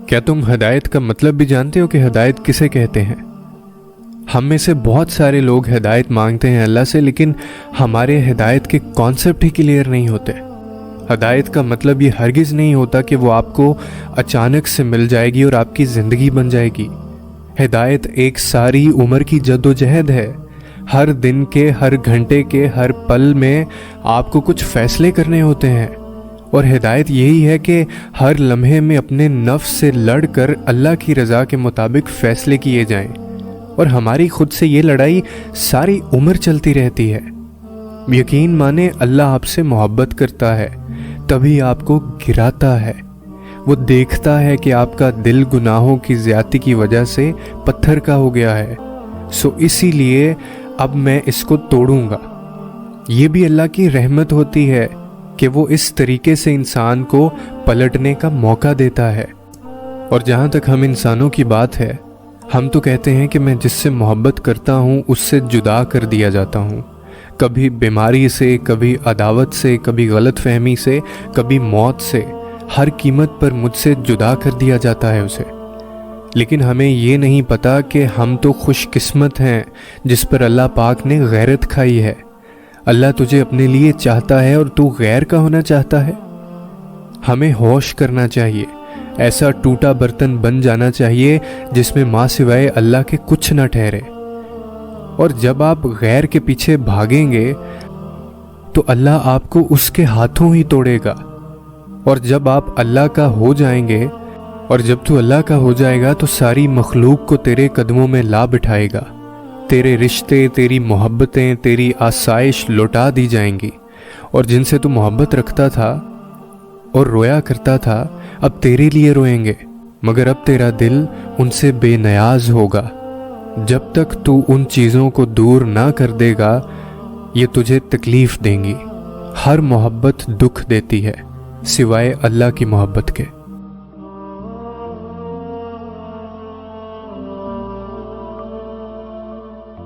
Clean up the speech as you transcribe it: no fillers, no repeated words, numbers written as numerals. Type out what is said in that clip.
کیا تم ہدایت کا مطلب بھی جانتے ہو کہ ہدایت کسے کہتے ہیں؟ ہم میں سے بہت سارے لوگ ہدایت مانگتے ہیں اللہ سے، لیکن ہمارے ہدایت کے کانسیپٹ ہی کلیئر نہیں ہوتے۔ ہدایت کا مطلب یہ ہرگز نہیں ہوتا کہ وہ آپ کو اچانک سے مل جائے گی اور آپ کی زندگی بن جائے گی۔ ہدایت ایک ساری عمر کی جد و جہد ہے۔ ہر دن کے، ہر گھنٹے کے، ہر پل میں آپ کو کچھ فیصلے کرنے ہوتے ہیں، اور ہدایت یہی ہے کہ ہر لمحے میں اپنے نفس سے لڑ کر اللہ کی رضا کے مطابق فیصلے کیے جائیں، اور ہماری خود سے یہ لڑائی ساری عمر چلتی رہتی ہے۔ یقین مانیں، اللہ آپ سے محبت کرتا ہے، تبھی آپ کو گراتا ہے۔ وہ دیکھتا ہے کہ آپ کا دل گناہوں کی زیادتی کی وجہ سے پتھر کا ہو گیا ہے، سو اسی لیے اب میں اس کو توڑوں گا۔ یہ بھی اللہ کی رحمت ہوتی ہے کہ وہ اس طریقے سے انسان کو پلٹنے کا موقع دیتا ہے۔ اور جہاں تک ہم انسانوں کی بات ہے، ہم تو کہتے ہیں کہ میں جس سے محبت کرتا ہوں اس سے جدا کر دیا جاتا ہوں، کبھی بیماری سے، کبھی عداوت سے، کبھی غلط فہمی سے، کبھی موت سے، ہر قیمت پر مجھ سے جدا کر دیا جاتا ہے اسے۔ لیکن ہمیں یہ نہیں پتا کہ ہم تو خوش قسمت ہیں جس پر اللہ پاک نے غیرت کھائی ہے۔ اللہ تجھے اپنے لیے چاہتا ہے اور تو غیر کا ہونا چاہتا ہے۔ ہمیں ہوش کرنا چاہیے، ایسا ٹوٹا برتن بن جانا چاہیے جس میں ماں سوائے اللہ کے کچھ نہ ٹھہرے۔ اور جب آپ غیر کے پیچھے بھاگیں گے تو اللہ آپ کو اس کے ہاتھوں ہی توڑے گا، اور جب آپ اللہ کا ہو جائیں گے، اور جب تو اللہ کا ہو جائے گا تو ساری مخلوق کو تیرے قدموں میں لا بٹھائے گا۔ تیرے رشتے، تیری محبتیں، تیری آسائش لوٹا دی جائیں گی، اور جن سے تو محبت رکھتا تھا اور رویا کرتا تھا، اب تیرے لیے روئیں گے، مگر اب تیرا دل ان سے بے نیاز ہوگا۔ جب تک تو ان چیزوں کو دور نہ کر دے گا، یہ تجھے تکلیف دیں گی۔ ہر محبت دکھ دیتی ہے سوائے اللہ کی محبت کے۔